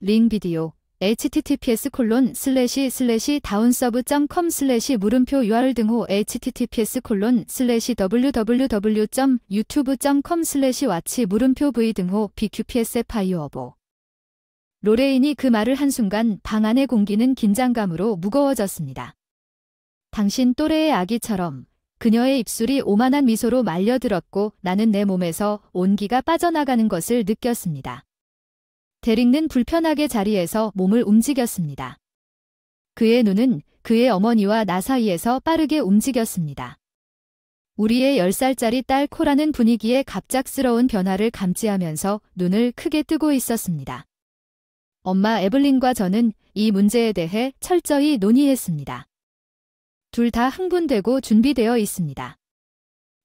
링 비디오 https://downsub.com/물음표 URL 등호 https://www.youtube.com/watch 물음표 v 등호 bqps 파이어보. 로레인이 그 말을 한순간 방 안의 공기는 긴장감으로 무거워졌습니다. 당신 또래의 아기처럼 그녀의 입술이 오만한 미소로 말려들었고 나는 내 몸에서 온기가 빠져나가는 것을 느꼈습니다. 데릭는 불편하게 자리에서 몸을 움직였습니다. 그의 눈은 그의 어머니와 나 사이에서 빠르게 움직였습니다. 우리의 10살짜리 딸 코라는 분위기에 갑작스러운 변화를 감지하면서 눈을 크게 뜨고 있었습니다. 엄마 에블린과 저는 이 문제에 대해 철저히 논의했습니다. 둘 다 흥분되고 준비되어 있습니다.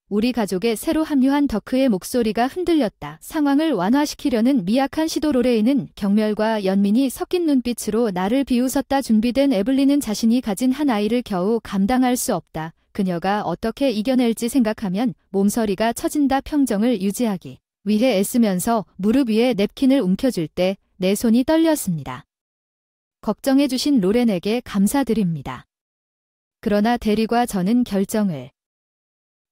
우리 가족에 새로 합류한 더크의 목소리가 흔들렸다. 상황을 완화시키려는 미약한 시도. 로레인은 경멸과 연민이 섞인 눈빛으로 나를 비웃었다. 준비된 에블린은 자신이 가진 한 아이를 겨우 감당할 수 없다. 그녀가 어떻게 이겨낼지 생각하면 몸서리가 처진다. 평정을 유지하기 위해 애쓰면서 무릎 위에 냅킨을 움켜쥘 때 내 손이 떨렸습니다. 걱정해주신 로렌에게 감사드립니다. 그러나 대리과 저는 결정을.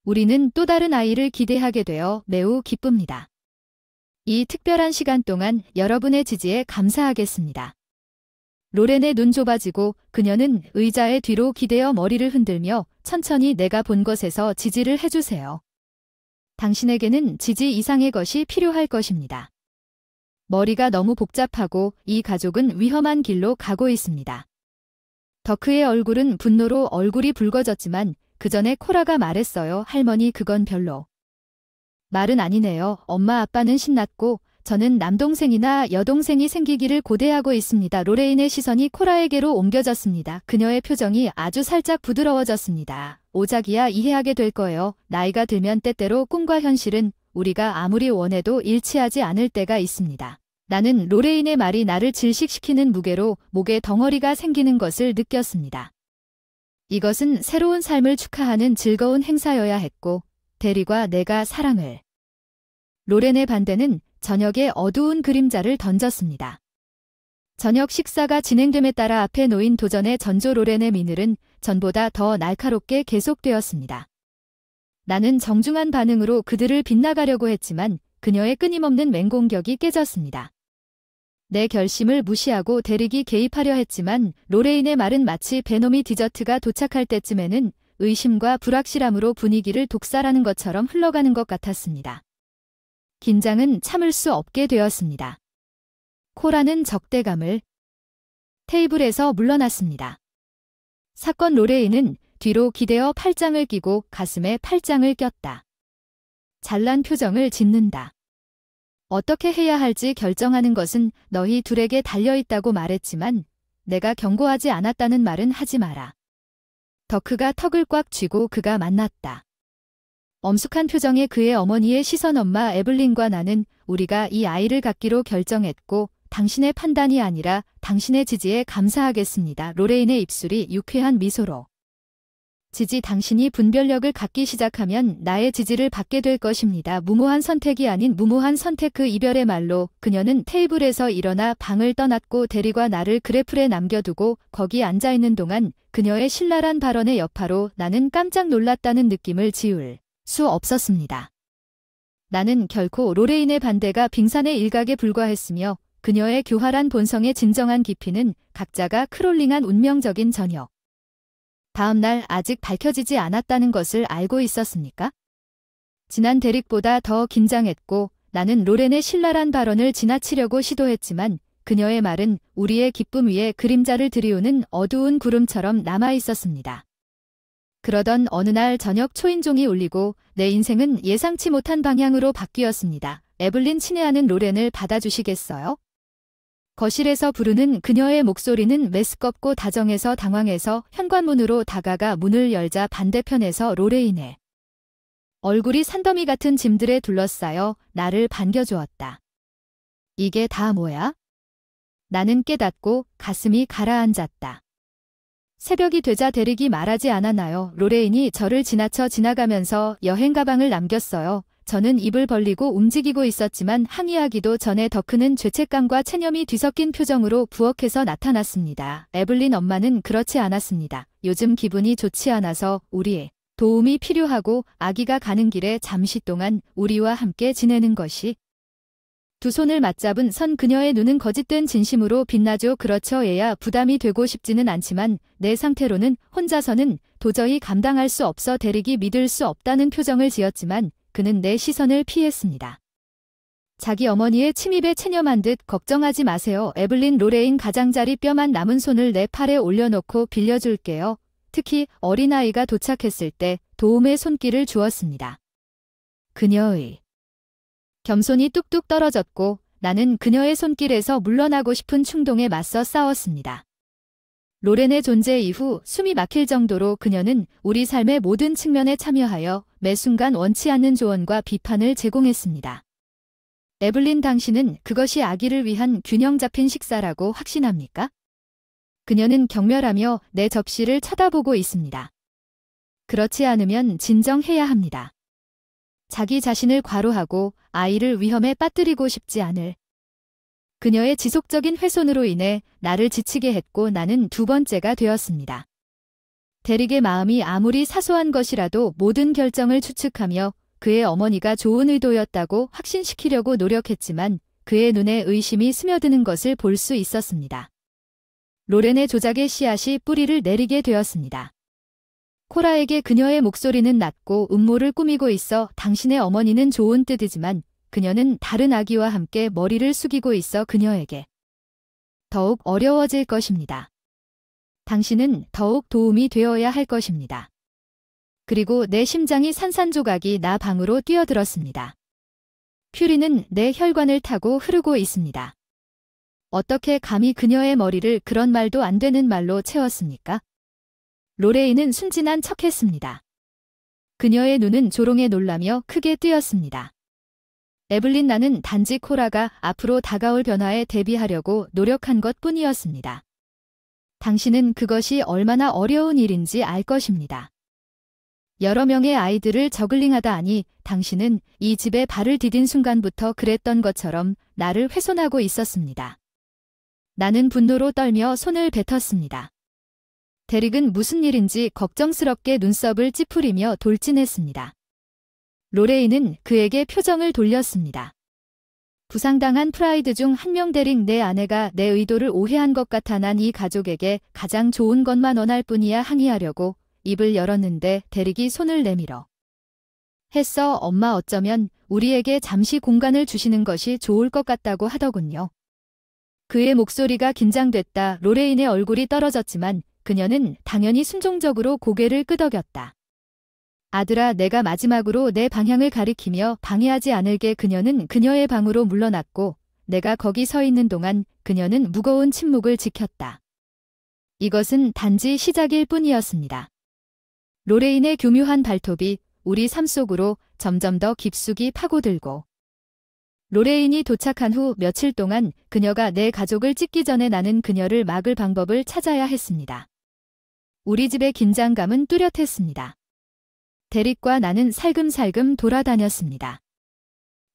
우리는 또 다른 아이를 기대하게 되어 매우 기쁩니다. 이 특별한 시간 동안 여러분의 지지에 감사하겠습니다. 로렌의 눈 좁아지고 그녀는 의자의 뒤로 기대어 머리를 흔들며 천천히 내가 본 것에서 지지를 해주세요. 당신에게는 지지 이상의 것이 필요할 것입니다. 머리가 너무 복잡하고 이 가족은 위험한 길로 가고 있습니다. 더크의 얼굴은 분노로 얼굴이 붉어졌지만 그 전에 코라가 말했어요. 할머니 그건 별로. 말은 아니네요. 엄마 아빠는 신났고 저는 남동생이나 여동생이 생기기를 고대하고 있습니다. 로레인의 시선이 코라에게로 옮겨졌습니다. 그녀의 표정이 아주 살짝 부드러워졌습니다. 오작이야 이해하게 될 거예요. 나이가 들면 때때로 꿈과 현실은 우리가 아무리 원해도 일치하지 않을 때가 있습니다. 나는 로레인의 말이 나를 질식시키는 무게로 목에 덩어리가 생기는 것을 느꼈습니다. 이것은 새로운 삶을 축하하는 즐거운 행사여야 했고 대리과 내가 사랑을. 로렌의 반대는 저녁에 어두운 그림자를 던졌습니다. 저녁 식사가 진행됨에 따라 앞에 놓인 도전의 전조. 로렌의 미늘은 전보다 더 날카롭게 계속되었습니다. 나는 정중한 반응으로 그들을 빗나가려고 했지만 그녀의 끊임없는 맹공격이 깨졌습니다. 내 결심을 무시하고 대릭이 개입하려 했지만 로레인의 말은 마치 베놈이 디저트가 도착할 때쯤에는 의심과 불확실함으로 분위기를 독살하는 것처럼 흘러가는 것 같았습니다. 긴장은 참을 수 없게 되었습니다. 코라는 적대감을. 테이블에서 물러났습니다. 사건. 로레인은 뒤로 기대어 팔짱을 끼고 가슴에 팔짱을 꼈다. 잘난 표정을 짓는다. 어떻게 해야 할지 결정하는 것은 너희 둘에게 달려있다고 말했지만 내가 경고하지 않았다는 말은 하지 마라. 더크가 턱을 꽉 쥐고 그가 만났다. 엄숙한 표정의 그의 어머니의 시선. 엄마 에블린과 나는 우리가 이 아이를 갖기로 결정했고 당신의 판단이 아니라 당신의 지지에 감사하겠습니다. 로레인의 입술이 유쾌한 미소로. 지지. 당신이 분별력을 갖기 시작하면 나의 지지를 받게 될 것입니다. 무모한 선택이 아닌 무모한 선택. 그 이별의 말로 그녀는 테이블에서 일어나 방을 떠났고 대리과 나를 그래플에 남겨두고 거기 앉아있는 동안 그녀의 신랄한 발언의 여파로 나는 깜짝 놀랐다는 느낌을 지울 수 없었습니다. 나는 결코 로레인의 반대가 빙산의 일각에 불과했으며 그녀의 교활한 본성의 진정한 깊이는 각자가 크롤링한 운명적인 저녁. 다음 날 아직 밝혀지지 않았다는 것을 알고 있었습니까? 지난 대릭보다 더 긴장했고 나는 로렌의 신랄한 발언을 지나치려고 시도했지만 그녀의 말은 우리의 기쁨 위에 그림자를 들이우는 어두운 구름처럼 남아있었습니다. 그러던 어느 날 저녁 초인종이 울리고 내 인생은 예상치 못한 방향으로 바뀌었습니다. 에블린 친애하는 로렌을 받아주시겠어요? 거실에서 부르는 그녀의 목소리는 메스껍고 다정해서 당황해서 현관문으로 다가가 문을 열자 반대편에서 로레인의 얼굴이 산더미 같은 짐들에 둘러싸여 나를 반겨주었다. 이게 다 뭐야? 나는 깨닫고 가슴이 가라앉았다. 새벽이 되자 대릭이 말하지 않았나요? 로레인이 저를 지나쳐 지나가면서 여행 가방을 남겼어요. 저는 입을 벌리고 움직이고 있었지만 항의하기도 전에 더 크는 죄책감과 체념이 뒤섞인 표정으로 부엌에서 나타났습니다. 에블린 엄마는 그렇지 않았습니다. 요즘 기분이 좋지 않아서 우리의 도움이 필요하고 아기가 가는 길에 잠시 동안 우리와 함께 지내는 것이. 두 손을 맞잡은 선 그녀의 눈은 거짓된 진심으로 빛나죠. 그렇죠. 얘야 부담이 되고 싶지는 않지만 내 상태로는 혼자서는 도저히 감당할 수 없어. 대릭이 믿을 수 없다는 표정을 지었지만 그는 내 시선을 피했습니다. 자기 어머니의 침입에 체념한 듯 걱정하지 마세요. 에블린 로레인 가장자리 뼈만 남은 손을 내 팔에 올려놓고 빌려줄게요. 특히 어린아이가 도착했을 때 도움의 손길을 주었습니다. 그녀의 겸손이 뚝뚝 떨어졌고 나는 그녀의 손길에서 물러나고 싶은 충동에 맞서 싸웠습니다. 로렌의 존재 이후 숨이 막힐 정도로 그녀는 우리 삶의 모든 측면에 참여하여 매 순간 원치 않는 조언과 비판을 제공했습니다. 에블린 당신은 그것이 아기를 위한 균형 잡힌 식사라고 확신합니까? 그녀는 경멸하며 내 접시를 쳐다보고 있습니다. 그렇지 않으면 진정해야 합니다. 자기 자신을 과로하고 아이를 위험에 빠뜨리고 싶지 않을. 그녀의 지속적인 훼손으로 인해 나를 지치게 했고 나는 두 번째가 되었습니다. 데릭의 마음이 아무리 사소한 것이라도 모든 결정을 추측하며 그의 어머니가 좋은 의도였다고 확신시키려고 노력했지만 그의 눈에 의심이 스며드는 것을 볼 수 있었습니다. 로렌의 조작의 씨앗이 뿌리를 내리게 되었습니다. 코라에게 그녀의 목소리는 낮고 음모를 꾸미고 있어 당신의 어머니는 좋은 뜻이지만 그녀는 다른 아기와 함께 머리를 숙이고 있어 그녀에게 더욱 어려워질 것입니다. 당신은 더욱 도움이 되어야 할 것입니다. 그리고 내 심장이 산산조각이 나 방으로 뛰어들었습니다. 퓨리는 내 혈관을 타고 흐르고 있습니다. 어떻게 감히 그녀의 머리를 그런 말도 안 되는 말로 채웠습니까? 로레인은 순진한 척했습니다. 그녀의 눈은 조롱에 놀라며 크게 뜨였습니다. 에블린 나는 단지 코라가 앞으로 다가올 변화에 대비하려고 노력한 것뿐이었습니다. 당신은 그것이 얼마나 어려운 일인지 알 것입니다. 여러 명의 아이들을 저글링하다 하니 당신은 이 집에 발을 디딘 순간부터 그랬던 것처럼 나를 훼손하고 있었습니다. 나는 분노로 떨며 손을 뱉었습니다. 데릭은 무슨 일인지 걱정스럽게 눈썹을 찌푸리며 돌진했습니다. 로레인은 그에게 표정을 돌렸습니다. 부상당한 프라이드 중 한 명. 데릭, 내 아내가 내 의도를 오해한 것 같아. 난 이 가족에게 가장 좋은 것만 원할 뿐이야. 항의하려고 입을 열었는데 데릭이 손을 내밀어 했어. 엄마 어쩌면 우리에게 잠시 공간을 주시는 것이 좋을 것 같다고 하더군요. 그의 목소리가 긴장됐다. 로레인의 얼굴이 떨어졌지만 그녀는 당연히 순종적으로 고개를 끄덕였다. 아들아, 내가 마지막으로 내 방향을 가리키며 방해하지 않을게. 그녀는 그녀의 방으로 물러났고 내가 거기 서 있는 동안 그녀는 무거운 침묵을 지켰다. 이것은 단지 시작일 뿐이었습니다. 로레인의 교묘한 발톱이 우리 삶 속으로 점점 더 깊숙이 파고들고 로레인이 도착한 후 며칠 동안 그녀가 내 가족을 찢기 전에 나는 그녀를 막을 방법을 찾아야 했습니다. 우리 집의 긴장감은 뚜렷했습니다. 데릭과 나는 살금살금 돌아다녔습니다.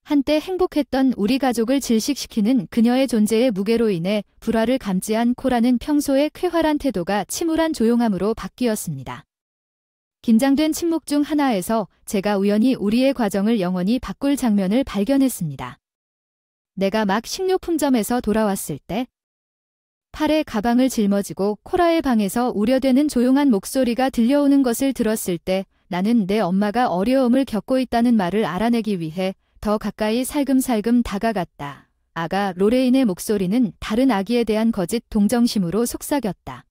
한때 행복했던 우리 가족을 질식시키는 그녀의 존재의 무게로 인해 불화를 감지한 코라는 평소의 쾌활한 태도가 침울한 조용함으로 바뀌었습니다. 긴장된 침묵 중 하나에서 제가 우연히 우리의 과정을 영원히 바꿀 장면을 발견했습니다. 내가 막 식료품점에서 돌아왔을 때 팔에 가방을 짊어지고 코라의 방에서 우려대는 조용한 목소리가 들려오는 것을 들었을 때 나는 내 엄마가 어려움을 겪고 있다는 말을 알아내기 위해 더 가까이 살금살금 다가갔다. 아가, 로레인의 목소리는 다른 아기에 대한 거짓 동정심으로 속삭였다.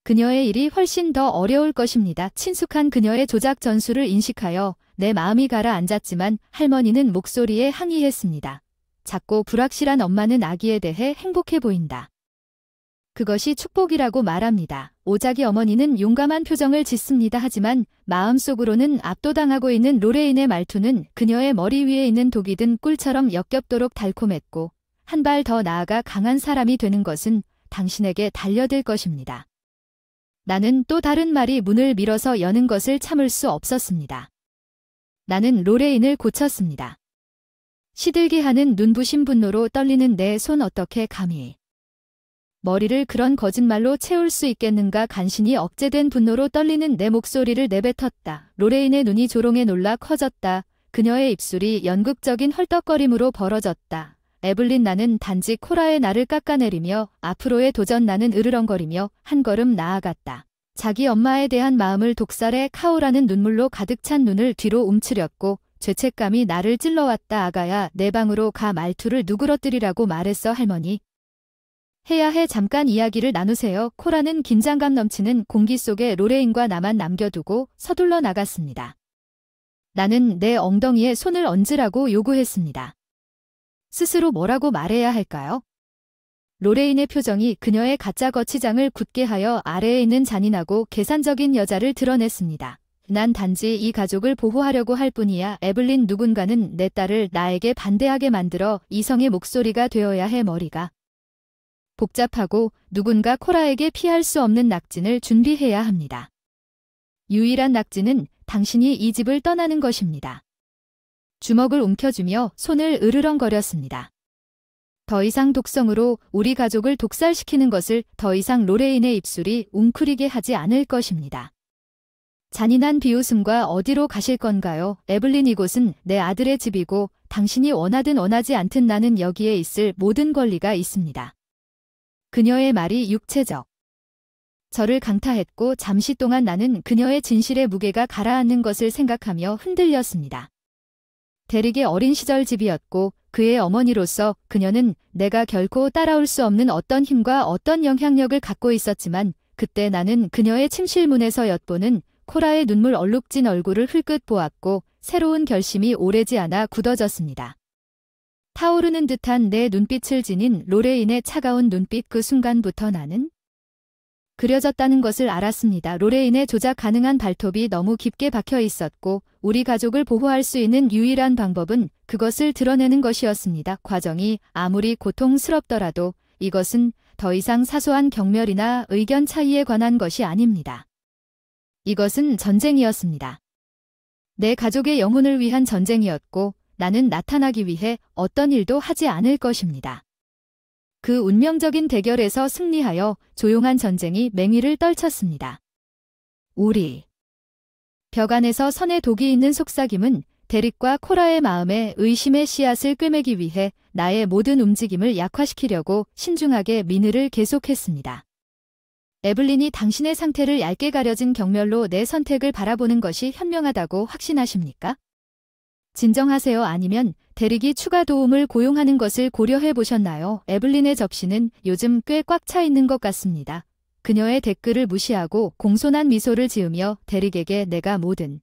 그녀의 일이 훨씬 더 어려울 것입니다. 친숙한 그녀의 조작 전술을 인식하여 내 마음이 가라앉았지만 할머니는 목소리에 항의했습니다. 작고 불확실한 엄마는 아기에 대해 행복해 보인다. 그것이 축복이라고 말합니다. 오작이 어머니는 용감한 표정을 짓습니다. 하지만 마음속으로는 압도당하고 있는 로레인의 말투는 그녀의 머리 위에 있는 독이 든 꿀처럼 역겹도록 달콤했고 한 발 더 나아가 강한 사람이 되는 것은 당신에게 달려들 것입니다. 나는 또 다른 말이 문을 밀어서 여는 것을 참을 수 없었습니다. 나는 로레인을 고쳤습니다. 시들게 하는 눈부신 분노로 떨리는 내 손 어떻게 감히. 머리를 그런 거짓말로 채울 수 있겠는가. 간신히 억제된 분노로 떨리는 내 목소리를 내뱉었다. 로레인의 눈이 조롱에 놀라 커졌다. 그녀의 입술이 연극적인 헐떡거림으로 벌어졌다. 에블린, 나는 단지 코라의 나를 깎아내리며 앞으로의 도전. 나는 으르렁거리며 한 걸음 나아갔다. 자기 엄마에 대한 마음을 독살해 카오라는 눈물로 가득 찬 눈을 뒤로 움츠렸고 죄책감이 나를 찔러왔다. 아가야, 내 방으로 가. 말투를 누그러뜨리라고 말했어, 할머니. 해야 해. 잠깐 이야기를 나누세요. 코라는 긴장감 넘치는 공기 속에 로레인과 나만 남겨두고 서둘러 나갔습니다. 나는 내 엉덩이에 손을 얹으라고 요구했습니다. 스스로 뭐라고 말해야 할까요? 로레인의 표정이 그녀의 가짜 거치장을 굳게 하여 아래에 있는 잔인하고 계산적인 여자를 드러냈습니다. 난 단지 이 가족을 보호하려고 할 뿐이야. 에블린, 누군가는 내 딸을 나에게 반대하게 만들어 이성의 목소리가 되어야 해. 머리가 복잡하고 누군가 코라에게 피할 수 없는 낙진을 준비해야 합니다. 유일한 낙진은 당신이 이 집을 떠나는 것입니다. 주먹을 움켜쥐며 손을 으르렁거렸습니다. 더 이상 독성으로 우리 가족을 독살시키는 것을 더 이상 로레인의 입술이 웅크리게 하지 않을 것입니다. 잔인한 비웃음과 어디로 가실 건가요? 에블린, 이곳은 내 아들의 집이고 당신이 원하든 원하지 않든 나는 여기에 있을 모든 권리가 있습니다. 그녀의 말이 육체적. 저를 강타했고 잠시 동안 나는 그녀의 진실의 무게가 가라앉는 것을 생각하며 흔들렸습니다. 데릭의 어린 시절 집이었고 그의 어머니로서 그녀는 내가 결코 따라올 수 없는 어떤 힘과 어떤 영향력을 갖고 있었지만 그때 나는 그녀의 침실문에서 엿보는 코라의 눈물 얼룩진 얼굴을 흘끗 보았고 새로운 결심이 오래지 않아 굳어졌습니다. 타오르는 듯한 내 눈빛을 지닌 로레인의 차가운 눈빛. 그 순간부터 나는 그려졌다는 것을 알았습니다. 로레인의 조작 가능한 발톱이 너무 깊게 박혀 있었고 우리 가족을 보호할 수 있는 유일한 방법은 그것을 드러내는 것이었습니다. 과정이 아무리 고통스럽더라도 이것은 더 이상 사소한 경멸이나 의견 차이에 관한 것이 아닙니다. 이것은 전쟁이었습니다. 내 가족의 영혼을 위한 전쟁이었고 나는 나타나기 위해 어떤 일도 하지 않을 것입니다. 그 운명적인 대결에서 승리하여 조용한 전쟁이 맹위를 떨쳤습니다. 우리 벽 안에서 선의 독이 있는 속삭임은 데릭과 코라의 마음에 의심의 씨앗을 꿰매기 위해 나의 모든 움직임을 약화시키려고 신중하게 민의를 계속했습니다. 에블린이 당신의 상태를 얇게 가려진 경멸로 내 선택을 바라보는 것이 현명하다고 확신하십니까? 진정하세요. 아니면 데릭이 추가 도움을 고용하는 것을 고려해 보셨나요? 에블린의 접시는 요즘 꽤 꽉 차 있는 것 같습니다. 그녀의 댓글을 무시하고 공손한 미소를 지으며 데릭에게 내가 뭐든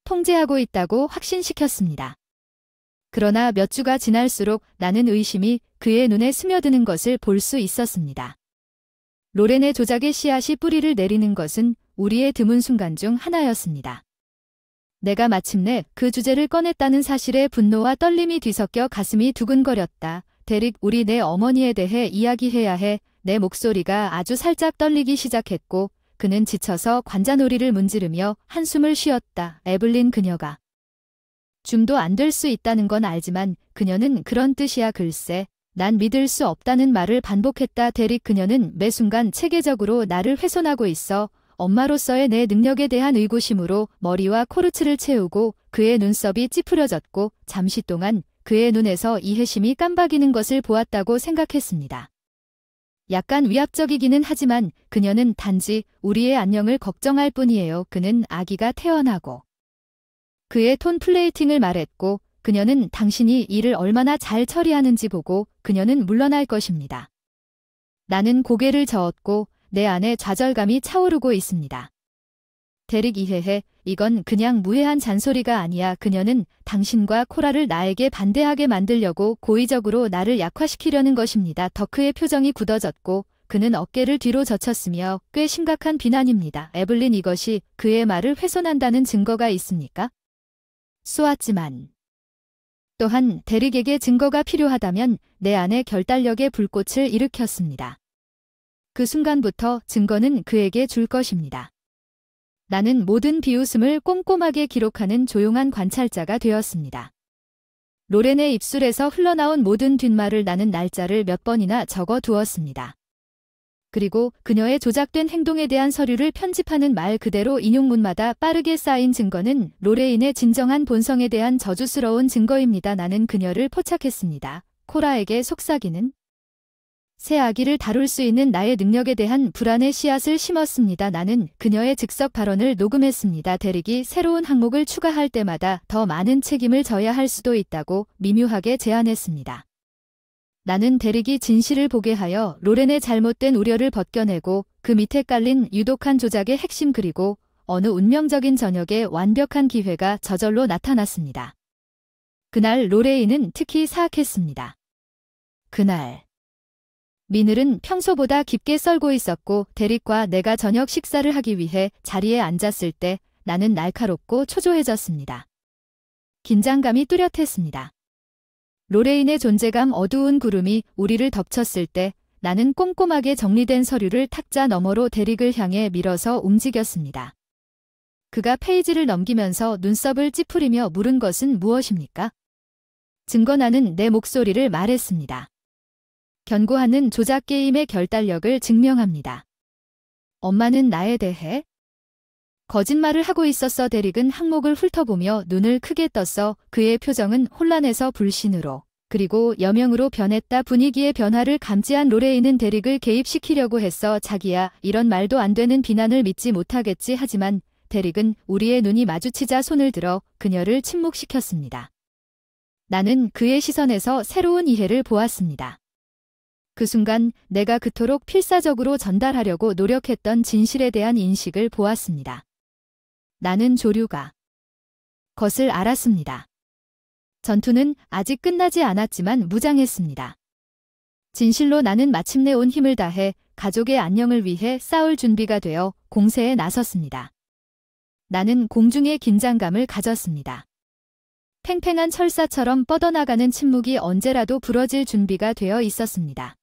통제하고 있다고 확신시켰습니다. 그러나 몇 주가 지날수록 나는 의심이 그의 눈에 스며드는 것을 볼 수 있었습니다. 로렌의 조작의 씨앗이 뿌리를 내리는 것은 우리의 드문 순간 중 하나였습니다. 내가 마침내 그 주제를 꺼냈다는 사실에 분노와 떨림이 뒤섞여 가슴이 두근거렸다. 데릭, 우리 내 어머니에 대해 이야기해야 해. 내 목소리가 아주 살짝 떨리기 시작했고 그는 지쳐서 관자놀이를 문지르며 한숨을 쉬었다. 에블린, 그녀가 좀도 안 될 수 있다는 건 알지만 그녀는 그런 뜻이야. 글쎄, 난 믿을 수 없다는 말을 반복했다. 데릭, 그녀는 매 순간 체계적으로 나를 훼손하고 있어. 엄마로서의 내 능력에 대한 의구심으로 머리와 코르츠를 채우고 그의 눈썹이 찌푸려졌고 잠시 동안 그의 눈에서 이해심이 깜박이는 것을 보았다고 생각했습니다. 약간 위압적이기는 하지만 그녀는 단지 우리의 안녕을 걱정할 뿐이에요. 그는 아기가 태어나고 그의 톤 플레이팅을 말했고 그녀는 당신이 일을 얼마나 잘 처리하는지 보고 그녀는 물러날 것입니다. 나는 고개를 저었고 내 안에 좌절감이 차오르고 있습니다. 데릭, 이해해. 이건 그냥 무해한 잔소리가 아니야. 그녀는 당신과 코라를 나에게 반대하게 만들려고 고의적으로 나를 약화시키려는 것입니다. 더크의 표정이 굳어졌고 그는 어깨를 뒤로 젖혔으며 꽤 심각한 비난입니다. 에블린, 이것이 그의 말을 훼손한다는 증거가 있습니까? 쏘았지만 또한 데릭에게 증거가 필요하다면 내 안에 결단력의 불꽃을 일으켰습니다. 그 순간부터 증거는 그에게 줄 것입니다. 나는 모든 비웃음을 꼼꼼하게 기록하는 조용한 관찰자가 되었습니다. 로렌의 입술에서 흘러나온 모든 뒷말을 나는 날짜를 몇 번이나 적어 두었습니다. 그리고 그녀의 조작된 행동에 대한 서류를 편집하는 말 그대로 인용문마다 빠르게 쌓인 증거는 로레인의 진정한 본성에 대한 저주스러운 증거입니다. 나는 그녀를 포착했습니다. 코라에게 속삭이는 새 아기를 다룰 수 있는 나의 능력에 대한 불안의 씨앗을 심었습니다. 나는 그녀의 즉석 발언을 녹음했습니다. 대릭이 새로운 항목을 추가할 때마다 더 많은 책임을 져야 할 수도 있다고 미묘하게 제안했습니다. 나는 대릭이 진실을 보게 하여 로렌의 잘못된 우려를 벗겨내고 그 밑에 깔린 유독한 조작의 핵심 그리고 어느 운명적인 저녁에 완벽한 기회가 저절로 나타났습니다. 그날 로레인은 특히 사악했습니다. 그날 미늘은 평소보다 깊게 썰고 있었고 데릭과 내가 저녁 식사를 하기 위해 자리에 앉았을 때 나는 날카롭고 초조해졌습니다. 긴장감이 뚜렷했습니다. 로레인의 존재감 어두운 구름이 우리를 덮쳤을 때 나는 꼼꼼하게 정리된 서류를 탁자 너머로 데릭을 향해 밀어서 움직였습니다. 그가 페이지를 넘기면서 눈썹을 찌푸리며 물은 것은 무엇입니까? 증거. 나는 내 목소리를 말했습니다. 견고하는 조작 게임의 결단력을 증명합니다. 엄마는 나에 대해 거짓말을 하고 있었어. 데릭은 항목을 훑어보며 눈을 크게 떴어. 그의 표정은 혼란에서 불신으로 그리고 여명으로 변했다. 분위기의 변화를 감지한 로레인은 데릭을 개입시키려고 했어. 자기야, 이런 말도 안 되는 비난을 믿지 못하겠지. 하지만 데릭은 우리의 눈이 마주치자 손을 들어 그녀를 침묵시켰습니다. 나는 그의 시선에서 새로운 이해를 보았습니다. 그 순간 내가 그토록 필사적으로 전달하려고 노력했던 진실에 대한 인식을 보았습니다. 나는 조류가 것을 알았습니다. 전투는 아직 끝나지 않았지만 무장했습니다. 진실로 나는 마침내 온 힘을 다해 가족의 안녕을 위해 싸울 준비가 되어 공세에 나섰습니다. 나는 공중의 긴장감을 가졌습니다. 팽팽한 철사처럼 뻗어나가는 침묵이 언제라도 부러질 준비가 되어 있었습니다.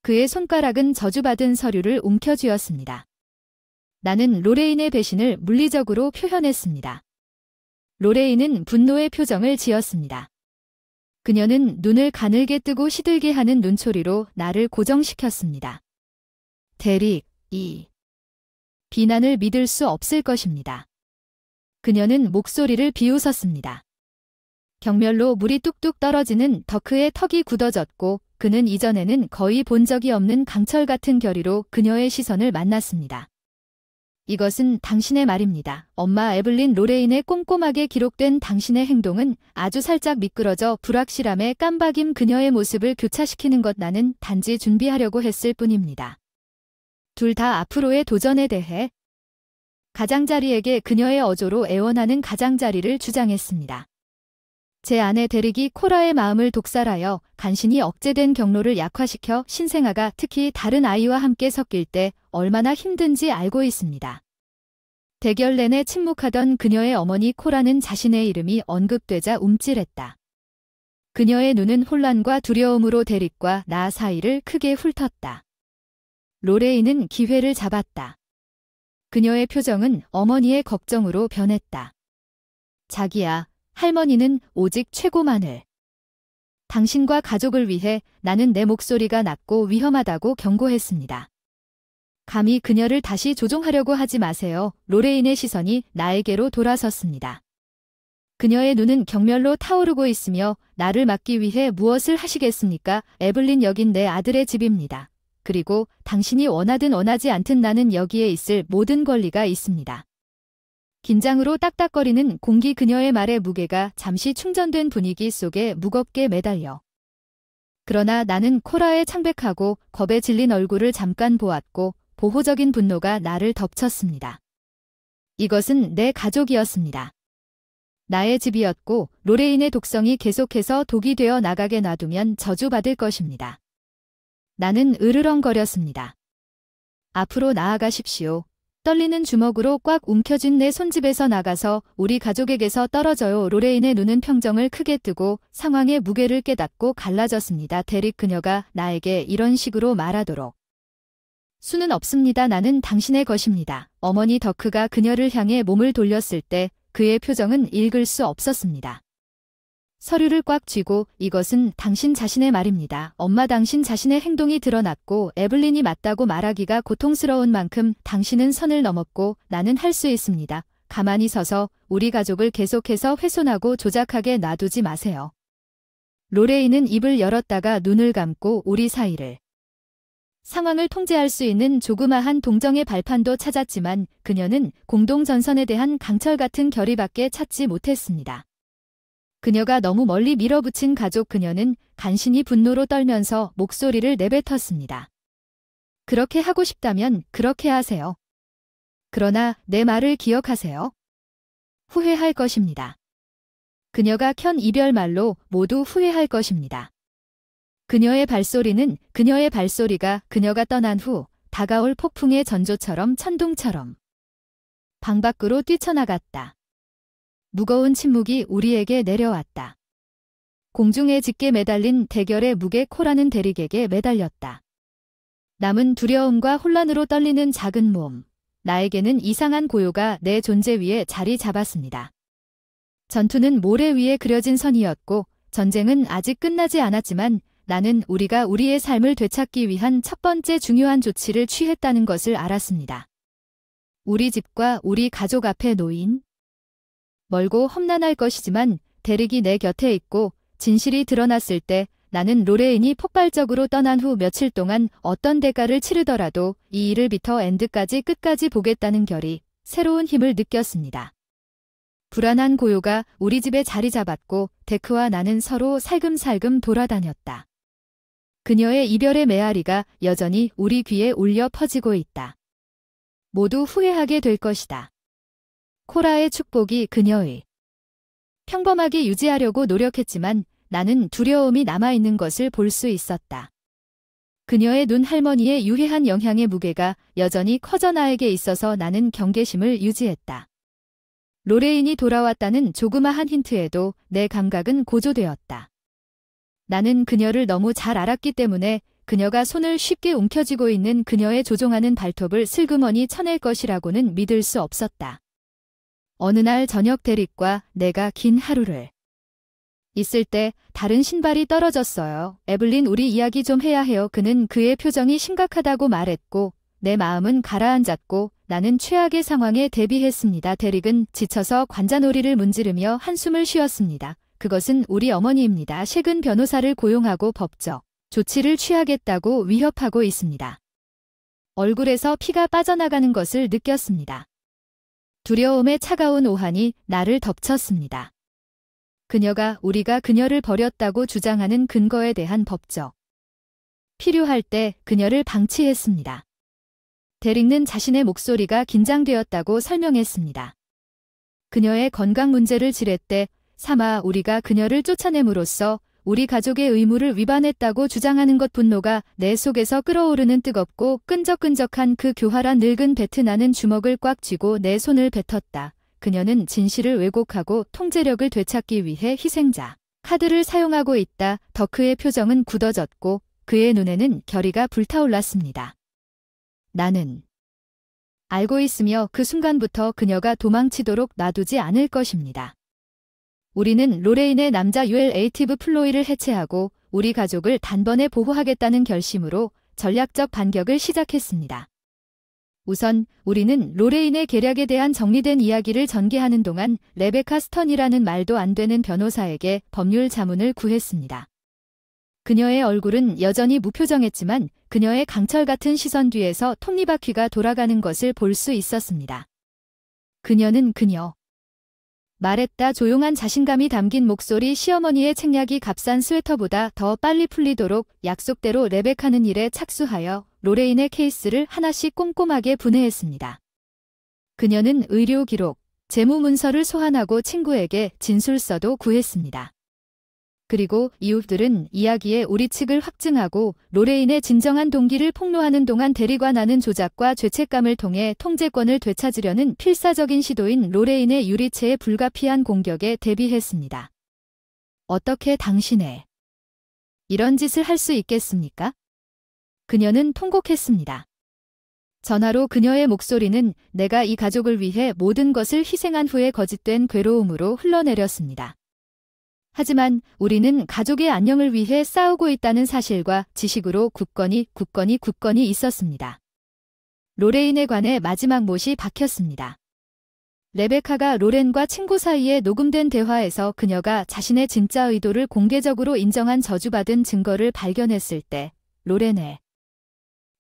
그의 손가락은 저주받은 서류를 움켜쥐었습니다. 나는 로레인의 배신을 물리적으로 표현했습니다. 로레인은 분노의 표정을 지었습니다. 그녀는 눈을 가늘게 뜨고 시들게 하는 눈초리로 나를 고정시켰습니다. 데릭, 이 비난을 믿을 수 없을 것입니다. 그녀는 목소리를 비웃었습니다. 경멸로 물이 뚝뚝 떨어지는 덕크의 턱이 굳어졌고 그는 이전에는 거의 본 적이 없는 강철 같은 결의로 그녀의 시선을 만났습니다. 이것은 당신의 말입니다. 엄마. 에블린. 로레인의 꼼꼼하게 기록된 당신의 행동은 아주 살짝 미끄러져 불확실함에 깜박임. 그녀의 모습을 교차시키는 것. 나는 단지 준비하려고 했을 뿐입니다. 둘 다 앞으로의 도전에 대해 가장자리에게 그녀의 어조로 애원하는 가장자리를 주장했습니다. 제 아내 데릭이 코라의 마음을 독살하여 간신히 억제된 경로를 약화시켜 신생아가 특히 다른 아이와 함께 섞일 때 얼마나 힘든지 알고 있습니다. 대결 내내 침묵하던 그녀의 어머니 코라는 자신의 이름이 언급되자 움찔했다. 그녀의 눈은 혼란과 두려움으로 데릭과 나 사이를 크게 훑었다. 로레인은 기회를 잡았다. 그녀의 표정은 어머니의 걱정으로 변했다. 자기야. 할머니는 오직 최고만을. 당신과 가족을 위해 나는 내 목소리가 낮고 위험하다고 경고했습니다. 감히 그녀를 다시 조종하려고 하지 마세요. 로레인의 시선이 나에게로 돌아섰습니다. 그녀의 눈은 경멸로 타오르고 있으며 나를 막기 위해 무엇을 하시겠습니까? 에블린. 여긴 내 아들의 집입니다. 그리고 당신이 원하든 원하지 않든 나는 여기에 있을 모든 권리가 있습니다. 긴장으로 딱딱거리는 공기. 그녀의 말의 무게가 잠시 충전된 분위기 속에 무겁게 매달려. 그러나 나는 코라의 창백하고 겁에 질린 얼굴을 잠깐 보았고 보호적인 분노가 나를 덮쳤습니다. 이것은 내 가족이었습니다. 나의 집이었고 로레인의 독성이 계속해서 독이 되어 나가게 놔두면 저주받을 것입니다. 나는 으르렁거렸습니다. 앞으로 나아가십시오. 떨리는 주먹으로 꽉 움켜쥔 내 손집에서 나가서 우리 가족에게서 떨어져요. 로레인의 눈은 평정을 크게 뜨고 상황의 무게를 깨닫고 갈라졌습니다. 데릭. 그녀가 나에게 이런 식으로 말하도록 수는 없습니다. 나는 당신의 것입니다. 어머니 더크가 그녀를 향해 몸을 돌렸을 때 그의 표정은 읽을 수 없었습니다. 서류를 꽉 쥐고 이것은 당신 자신의 말입니다. 엄마 당신 자신의 행동이 드러났고 에블린이 맞다고 말하기가 고통스러운 만큼 당신은 선을 넘었고 나는 할 수 있습니다. 가만히 서서 우리 가족을 계속해서 훼손하고 조작하게 놔두지 마세요. 로레인은 입을 열었다가 눈을 감고 우리 사이를 상황을 통제할 수 있는 조그마한 동정의 발판도 찾았지만 그녀는 공동전선에 대한 강철 같은 결의밖에 찾지 못했습니다. 그녀가 너무 멀리 밀어붙인 가족 그녀는 간신히 분노로 떨면서 목소리를 내뱉었습니다. 그렇게 하고 싶다면 그렇게 하세요. 그러나 내 말을 기억하세요. 후회할 것입니다. 그녀가 켠 이별말로 모두 후회할 것입니다. 그녀의 발소리가 그녀가 떠난 후 다가올 폭풍의 전조처럼 천둥처럼 방 밖으로 뛰쳐나갔다. 무거운 침묵이 우리에게 내려왔다. 공중에 짙게 매달린 대결의 무게 코라는 대릭에게 매달렸다. 남은 두려움과 혼란으로 떨리는 작은 몸. 나에게는 이상한 고요가 내 존재 위에 자리 잡았습니다. 전투는 모래 위에 그려진 선이었고 전쟁은 아직 끝나지 않았지만 나는 우리가 우리의 삶을 되찾기 위한 첫 번째 중요한 조치를 취했다는 것을 알았습니다. 우리 집과 우리 가족 앞에 놓인 멀고 험난할 것이지만 데릭이 내 곁에 있고 진실이 드러났을 때 나는 로레인이 폭발적으로 떠난 후 며칠 동안 어떤 대가를 치르더라도 이 일을 비터 엔드까지 끝까지 보겠다는 결의, 새로운 힘을 느꼈습니다. 불안한 고요가 우리 집에 자리 잡았고 데크와 나는 서로 살금살금 돌아다녔다. 그녀의 이별의 메아리가 여전히 우리 귀에 울려 퍼지고 있다. 모두 후회하게 될 것이다. 코라의 축복이 그녀의 평범하게 유지하려고 노력했지만 나는 두려움이 남아있는 것을 볼 수 있었다. 그녀의 눈 할머니의 유해한 영향의 무게가 여전히 커져 나에게 있어서 나는 경계심을 유지했다. 로레인이 돌아왔다는 조그마한 힌트에도 내 감각은 고조되었다. 나는 그녀를 너무 잘 알았기 때문에 그녀가 손을 쉽게 움켜쥐고 있는 그녀의 조종하는 발톱을 슬그머니 쳐낼 것이라고는 믿을 수 없었다. 어느 날 저녁 데릭과 내가 긴 하루를 있을 때 다른 신발이 떨어졌어요. 에블린 우리 이야기 좀 해야 해요. 그는 그의 표정이 심각하다고 말했고 내 마음은 가라앉았고 나는 최악의 상황에 대비했습니다. 데릭은 지쳐서 관자놀이를 문지르며 한숨을 쉬었습니다. 그것은 우리 어머니입니다. 최근 변호사를 고용하고 법적 조치를 취하겠다고 위협하고 있습니다. 얼굴에서 피가 빠져나가는 것을 느꼈습니다. 두려움의 차가운 오한이 나를 덮쳤습니다. 그녀가 우리가 그녀를 버렸다고 주장하는 근거에 대한 법적 필요할 때 그녀를 방치했습니다. 데릭는 자신의 목소리가 긴장되었다고 설명했습니다. 그녀의 건강 문제를 지렛대 삼아 우리가 그녀를 쫓아냄으로써 우리 가족의 의무를 위반했다고 주장하는 것 분노가 내 속에서 끓어오르는 뜨겁고 끈적끈적한 그 교활한 늙은 베트나는 주먹을 꽉 쥐고 내 손을 뱉었다. 그녀는 진실을 왜곡하고 통제력을 되찾기 위해 희생자 카드를 사용하고 있다. 더크의 표정은 굳어졌고 그의 눈에는 결의가 불타올랐습니다. 나는 알고 있으며 그 순간부터 그녀가 도망치도록 놔두지 않을 것입니다. 우리는 로레인의 남자 ULA티브 플로이를 해체하고 우리 가족을 단번에 보호하겠다는 결심으로 전략적 반격을 시작했습니다. 우선 우리는 로레인의 계략에 대한 정리된 이야기를 전개하는 동안 레베카 스턴이라는 말도 안 되는 변호사에게 법률 자문을 구했습니다. 그녀의 얼굴은 여전히 무표정했지만 그녀의 강철 같은 시선 뒤에서 톱니바퀴가 돌아가는 것을 볼 수 있었습니다. 그녀는 말했다. 조용한 자신감이 담긴 목소리. 시어머니의 책략이 값싼 스웨터보다 더 빨리 풀리도록 약속대로 레베카는 일에 착수하여 로레인의 케이스를 하나씩 꼼꼼하게 분해했습니다. 그녀는 의료 기록, 재무 문서를 소환하고 친구에게 진술서도 구했습니다. 그리고 이웃들은 이야기에 우리 측을 확증하고 로레인의 진정한 동기를 폭로하는 동안 데릭과 나는 조작과 죄책감을 통해 통제권을 되찾으려는 필사적인 시도인 로레인의 유리체의 불가피한 공격에 대비했습니다. 어떻게 당신의 이런 짓을 할 수 있겠습니까? 그녀는 통곡했습니다. 전화로 그녀의 목소리는 내가 이 가족을 위해 모든 것을 희생한 후에 거짓된 괴로움으로 흘러내렸습니다. 하지만 우리는 가족의 안녕을 위해 싸우고 있다는 사실과 지식으로 굳건히 있었습니다. 로레인에 관해 마지막 못이 박혔습니다. 레베카가 로렌과 친구 사이에 녹음된 대화에서 그녀가 자신의 진짜 의도를 공개적으로 인정한 저주받은 증거를 발견했을 때 로렌의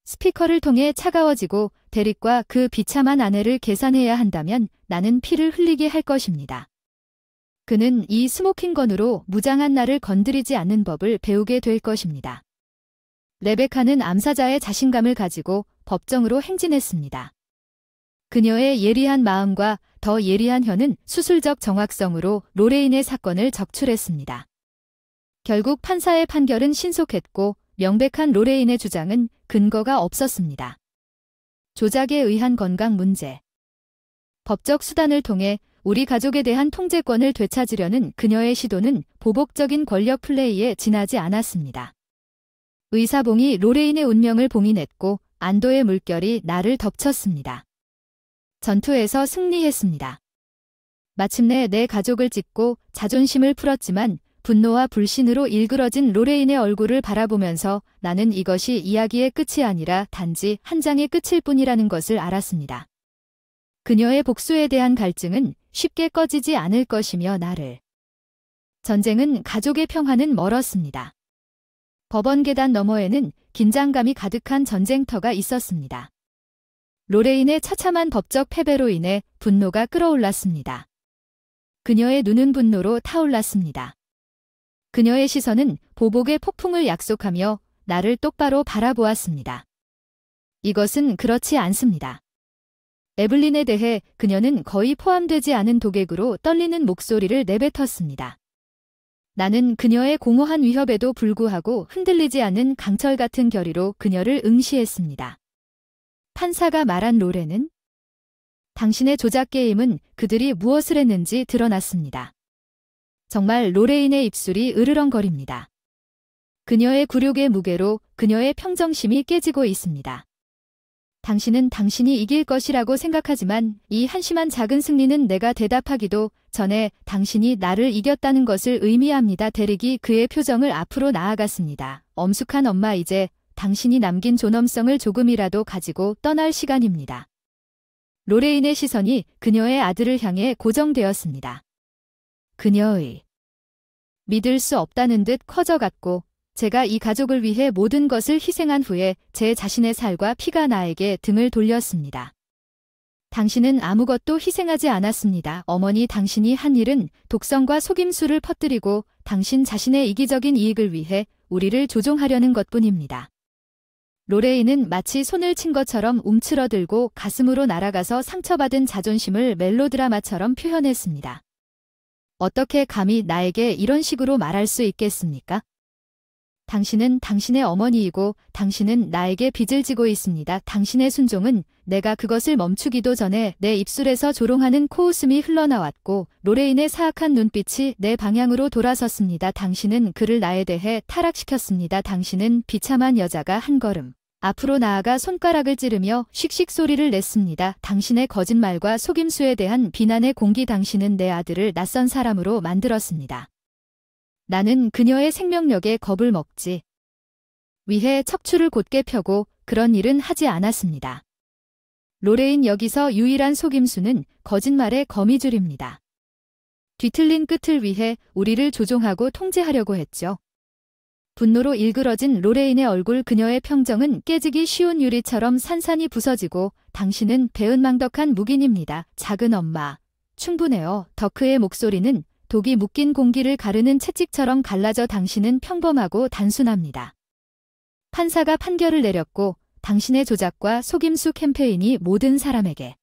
스피커를 통해 차가워지고 데릭과 그 비참한 아내를 계산해야 한다면 나는 피를 흘리게 할 것입니다. 그는 이 스모킹 건으로 무장한 나를 건드리지 않는 법을 배우게 될 것입니다. 레베카는 암사자의 자신감을 가지고 법정으로 행진했습니다. 그녀의 예리한 마음과 더 예리한 혀는 수술적 정확성으로 로레인의 사건을 적출했습니다. 결국 판사의 판결은 신속했고 명백한 로레인의 주장은 근거가 없었습니다. 조작에 의한 건강 문제. 법적 수단을 통해 우리 가족에 대한 통제권을 되찾으려는 그녀의 시도는 보복적인 권력 플레이에 지나지 않았습니다. 의사봉이 로레인의 운명을 봉인했고 안도의 물결이 나를 덮쳤습니다. 전투에서 승리했습니다. 마침내 내 가족을 찢고 자존심을 풀었지만 분노와 불신으로 일그러진 로레인의 얼굴을 바라보면서 나는 이것이 이야기의 끝이 아니라 단지 한 장의 끝일 뿐이라는 것을 알았습니다. 그녀의 복수에 대한 갈증은 쉽게 꺼지지 않을 것이며 전쟁은 가족의 평화는 멀었습니다. 법원 계단 너머에는 긴장감이 가득한 전쟁터가 있었습니다. 로레인의 처참한 법적 패배로 인해 분노가 끓어올랐습니다. 그녀의 눈은 분노로 타올랐습니다. 그녀의 시선은 보복의 폭풍을 약속하며 나를 똑바로 바라보았습니다. 이것은 그렇지 않습니다. 에블린에 대해 그녀는 거의 포함되지 않은 독액으로 떨리는 목소리를 내뱉었습니다. 나는 그녀의 공허한 위협에도 불구하고 흔들리지 않은 강철 같은 결의로 그녀를 응시했습니다. 판사가 말한 로렌은 당신의 조작 게임은 그들이 무엇을 했는지 드러났습니다. 정말 로레인의 입술이 으르렁거립니다. 그녀의 굴욕의 무게로 그녀의 평정심이 깨지고 있습니다. 당신은 당신이 이길 것이라고 생각하지만 이 한심한 작은 승리는 내가 대답하기도 전에 당신이 나를 이겼다는 것을 의미합니다. 데릭이 그의 표정을 앞으로 나아갔습니다. 엄숙한 엄마, 이제 당신이 남긴 존엄성을 조금이라도 가지고 떠날 시간입니다. 로레인의 시선이 그녀의 아들을 향해 고정되었습니다. 그녀의 믿을 수 없다는 듯 커져갔고 제가 이 가족을 위해 모든 것을 희생한 후에 제 자신의 살과 피가 나에게 등을 돌렸습니다. 당신은 아무것도 희생하지 않았습니다. 어머니, 당신이 한 일은 독성과 속임수를 퍼뜨리고 당신 자신의 이기적인 이익을 위해 우리를 조종하려는 것뿐입니다. 로레인은 마치 손을 친 것처럼 움츠러들고 가슴으로 날아가서 상처받은 자존심을 멜로드라마처럼 표현했습니다. 어떻게 감히 나에게 이런 식으로 말할 수 있겠습니까? 당신은 당신의 어머니이고 당신은 나에게 빚을 지고 있습니다. 당신의 순종은 내가 그것을 멈추기도 전에 내 입술에서 조롱하는 코웃음이 흘러나왔고 로레인의 사악한 눈빛이 내 방향으로 돌아섰습니다. 당신은 그를 나에 대해 타락시켰습니다. 당신은 비참한 여자가 한 걸음 앞으로 나아가 손가락을 찌르며 씩씩 소리를 냈습니다. 당신의 거짓말과 속임수에 대한 비난의 공기, 당신은 내 아들을 낯선 사람으로 만들었습니다. 나는 그녀의 생명력에 겁을 먹지 위해 척추를 곧게 펴고 그런 일은 하지 않았습니다. 로레인, 여기서 유일한 속임수는 거짓말의 거미줄입니다. 뒤틀린 끝을 위해 우리를 조종하고 통제하려고 했죠. 분노로 일그러진 로레인의 얼굴, 그녀의 평정은 깨지기 쉬운 유리처럼 산산이 부서지고 당신은 배은망덕한 묵인입니다. 작은 엄마. 충분해요. 더크의 목소리는 독이 묶인 공기를 가르는 채찍처럼 갈라져 당신은 평범하고 단순합니다. 판사가 판결을 내렸고 당신의 조작과 속임수 캠페인이 모든 사람에게.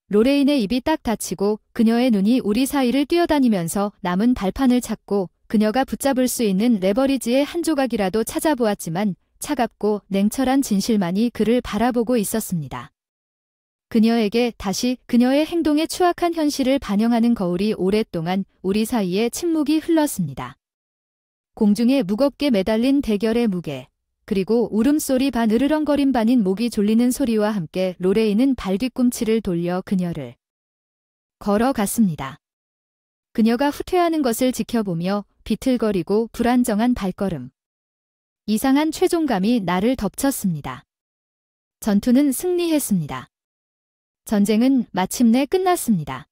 로레인의 입이 딱 닫히고 그녀의 눈이 우리 사이를 뛰어다니면서 남은 발판을 찾고 그녀가 붙잡을 수 있는 레버리지의 한 조각이라도 찾아보았지만 차갑고 냉철한 진실만이 그를 바라보고 있었습니다. 그녀에게 다시 그녀의 행동의 추악한 현실을 반영하는 거울이 오랫동안 우리 사이에 침묵이 흘렀습니다. 공중에 무겁게 매달린 대결의 무게, 그리고 울음소리 반 으르렁거림 반인 목이 졸리는 소리와 함께 로레인은 발 뒤꿈치를 돌려 그녀를 걸어갔습니다. 그녀가 후퇴하는 것을 지켜보며 비틀거리고 불안정한 발걸음. 이상한 최종감이 나를 덮쳤습니다. 전투는 승리했습니다. 전쟁은 마침내 끝났습니다.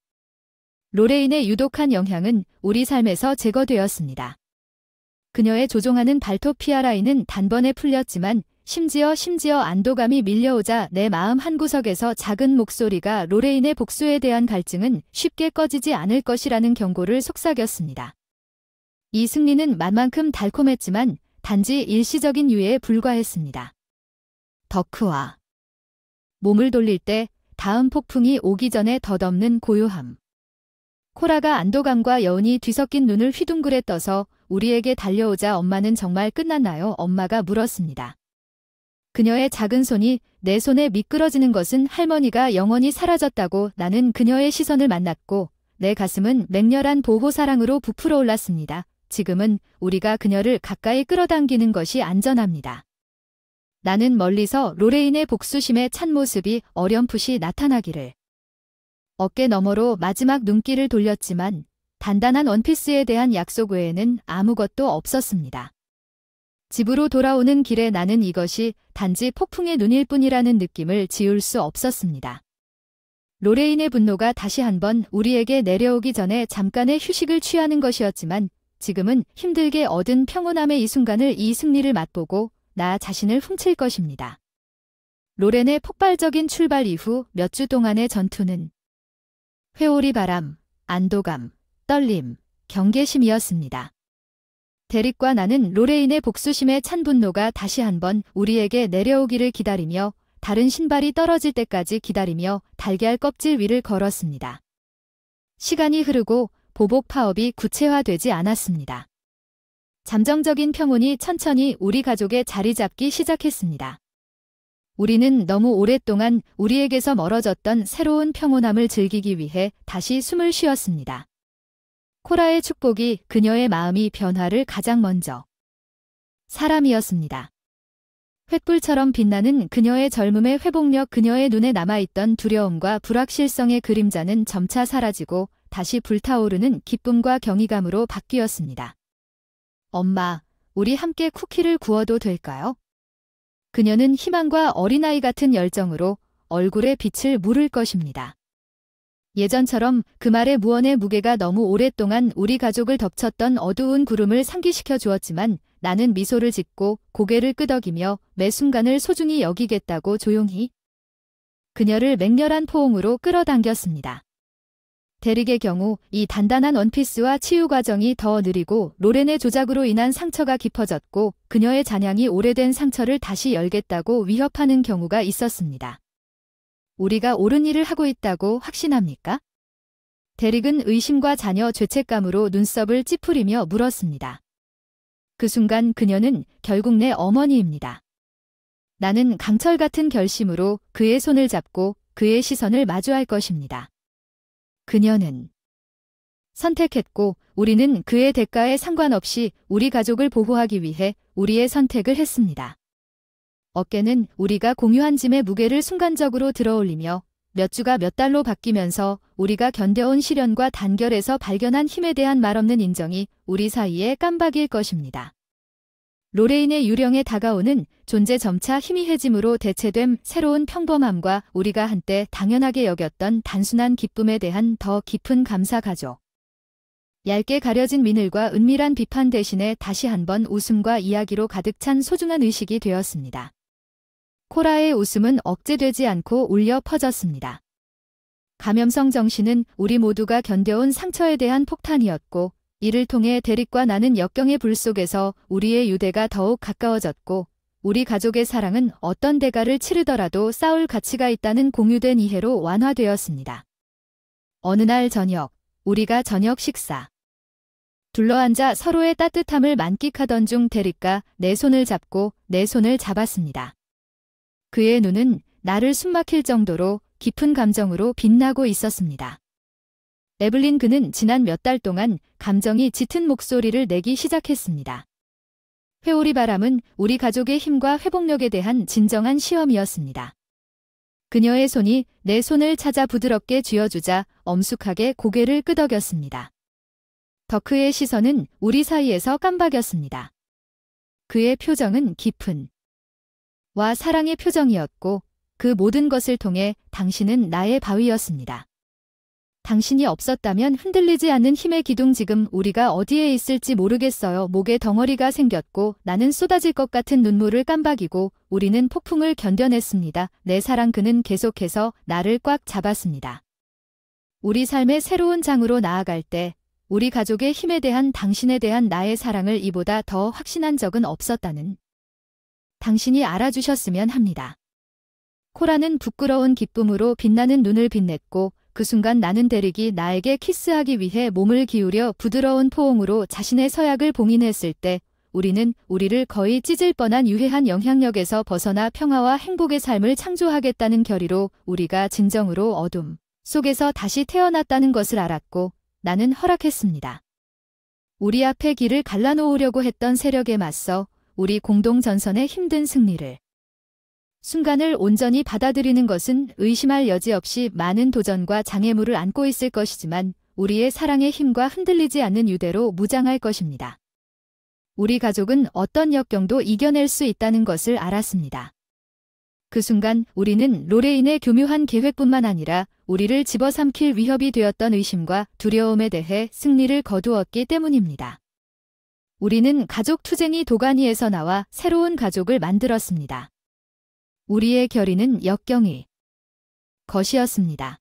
로레인의 유독한 영향은 우리 삶에서 제거되었습니다. 그녀의 조종하는 발톱 피아라인은 단번에 풀렸지만 심지어 안도감이 밀려오자 내 마음 한구석에서 작은 목소리가 로레인의 복수에 대한 갈증은 쉽게 꺼지지 않을 것이라는 경고를 속삭였습니다. 이 승리는 맛만큼 달콤했지만 단지 일시적인 유예에 불과했습니다. 덕후와 몸을 돌릴 때 다음 폭풍이 오기 전에 덧없는 고요함. 코라가 안도감과 여운이 뒤섞인 눈을 휘둥그레 떠서 우리에게 달려오자 엄마는 정말 끝났나요? 엄마가 물었습니다. 그녀의 작은 손이 내 손에 미끄러지는 것은 할머니가 영원히 사라졌다고 나는 그녀의 시선을 만났고 내 가슴은 맹렬한 보호 사랑으로 부풀어 올랐습니다. 지금은 우리가 그녀를 가까이 끌어당기는 것이 안전합니다. 나는 멀리서 로레인의 복수심에 찬 모습이 어렴풋이 나타나기를. 어깨 너머로 마지막 눈길을 돌렸지만 단단한 원피스에 대한 약속 외에는 아무것도 없었습니다. 집으로 돌아오는 길에 나는 이것이 단지 폭풍의 눈일 뿐이라는 느낌을 지울 수 없었습니다. 로레인의 분노가 다시 한번 우리에게 내려오기 전에 잠깐의 휴식을 취하는 것이었지만 지금은 힘들게 얻은 평온함의 이 순간을 이 승리를 맛보고 나 자신을 훔칠 것입니다. 로렌의 폭발적인 출발 이후 몇 주 동안의 전투는 회오리 바람, 안도감, 떨림, 경계심이었습니다. 데릭과 나는 로레인의 복수심에 찬 분노가 다시 한번 우리에게 내려오기를 기다리며 다른 신발이 떨어질 때까지 기다리며 달걀 껍질 위를 걸었습니다. 시간이 흐르고 보복 파업이 구체화되지 않았습니다. 잠정적인 평온이 천천히 우리 가족에 자리 잡기 시작했습니다. 우리는 너무 오랫동안 우리에게서 멀어졌던 새로운 평온함을 즐기기 위해 다시 숨을 쉬었습니다. 코라의 축복이 그녀의 마음이 변화를 가장 먼저 사람이었습니다. 횃불처럼 빛나는 그녀의 젊음의 회복력, 그녀의 눈에 남아있던 두려움과 불확실성의 그림자는 점차 사라지고 다시 불타오르는 기쁨과 경이감으로 바뀌었습니다. 엄마, 우리 함께 쿠키를 구워도 될까요? 그녀는 희망과 어린아이 같은 열정으로 얼굴에 빛을 물을 것입니다. 예전처럼 그 말의 무언의 무게가 너무 오랫동안 우리 가족을 덮쳤던 어두운 구름을 상기시켜 주었지만 나는 미소를 짓고 고개를 끄덕이며 매 순간을 소중히 여기겠다고 조용히 그녀를 맹렬한 포옹으로 끌어당겼습니다. 데릭의 경우 이 단단한 원피스와 치유 과정이 더 느리고 로렌의 조작으로 인한 상처가 깊어졌고 그녀의 잔향이 오래된 상처를 다시 열겠다고 위협하는 경우가 있었습니다. 우리가 옳은 일을 하고 있다고 확신합니까? 데릭은 의심과 자녀 죄책감으로 눈썹을 찌푸리며 물었습니다. 그 순간 그녀는 결국 내 어머니입니다. 나는 강철 같은 결심으로 그의 손을 잡고 그의 시선을 마주할 것입니다. 그녀는 선택했고 우리는 그의 대가에 상관없이 우리 가족을 보호하기 위해 우리의 선택을 했습니다. 어깨는 우리가 공유한 짐의 무게를 순간적으로 들어올리며 몇 주가 몇 달로 바뀌면서 우리가 견뎌온 시련과 단결에서 발견한 힘에 대한 말없는 인정이 우리 사이에 깜박일 것입니다. 로레인의 유령에 다가오는 존재 점차 희미해짐으로 대체됨, 새로운 평범함과 우리가 한때 당연하게 여겼던 단순한 기쁨에 대한 더 깊은 감사 가족. 얇게 가려진 미늘과 은밀한 비판 대신에 다시 한번 웃음과 이야기로 가득 찬 소중한 의식이 되었습니다. 코라의 웃음은 억제되지 않고 울려 퍼졌습니다. 감염성 정신은 우리 모두가 견뎌온 상처에 대한 폭탄이었고 이를 통해 데릭과 나는 역경의 불 속에서 우리의 유대가 더욱 가까워졌고 우리 가족의 사랑은 어떤 대가를 치르더라도 싸울 가치가 있다는 공유된 이해로 완화되었습니다. 어느 날 저녁, 우리가 저녁 식사. 둘러앉아 서로의 따뜻함을 만끽하던 중 데릭과 내 손을 잡고 내 손을 잡았습니다. 그의 눈은 나를 숨막힐 정도로 깊은 감정으로 빛나고 있었습니다. 에블린, 그는 지난 몇 달 동안 감정이 짙은 목소리를 내기 시작했습니다. 회오리 바람은 우리 가족의 힘과 회복력에 대한 진정한 시험이었습니다. 그녀의 손이 내 손을 찾아 부드럽게 쥐어주자 엄숙하게 고개를 끄덕였습니다. 덕크의 시선은 우리 사이에서 깜박였습니다. 그의 표정은 깊은 와 사랑의 표정이었고 그 모든 것을 통해 당신은 나의 바위였습니다. 당신이 없었다면 흔들리지 않는 힘의 기둥 지금 우리가 어디에 있을지 모르겠어요. 목에 덩어리가 생겼고 나는 쏟아질 것 같은 눈물을 깜박이고 우리는 폭풍을 견뎌냈습니다. 내 사랑 그는 계속해서 나를 꽉 잡았습니다. 우리 삶의 새로운 장으로 나아갈 때 우리 가족의 힘에 대한 당신에 대한 나의 사랑을 이보다 더 확신한 적은 없었다는 당신이 알아주셨으면 합니다. 코라는 부끄러운 기쁨으로 빛나는 눈을 빛냈고 그 순간 나는 데릭이 나에게 키스하기 위해 몸을 기울여 부드러운 포옹으로 자신의 서약을 봉인했을 때 우리는 우리를 거의 찢을 뻔한 유해한 영향력에서 벗어나 평화와 행복의 삶을 창조하겠다는 결의로 우리가 진정으로 어둠 속에서 다시 태어났다는 것을 알았고 나는 허락했습니다. 우리 앞에 길을 갈라놓으려고 했던 세력에 맞서 우리 공동 전선의 힘든 승리를 순간을 온전히 받아들이는 것은 의심할 여지 없이 많은 도전과 장애물을 안고 있을 것이지만 우리의 사랑의 힘과 흔들리지 않는 유대로 무장할 것입니다. 우리 가족은 어떤 역경도 이겨낼 수 있다는 것을 알았습니다. 그 순간 우리는 로레인의 교묘한 계획뿐만 아니라 우리를 집어삼킬 위협이 되었던 의심과 두려움에 대해 승리를 거두었기 때문입니다. 우리는 가족 투쟁이 도가니에서 나와 새로운 가족을 만들었습니다. 우리의 결의는 역경의 것이었습니다.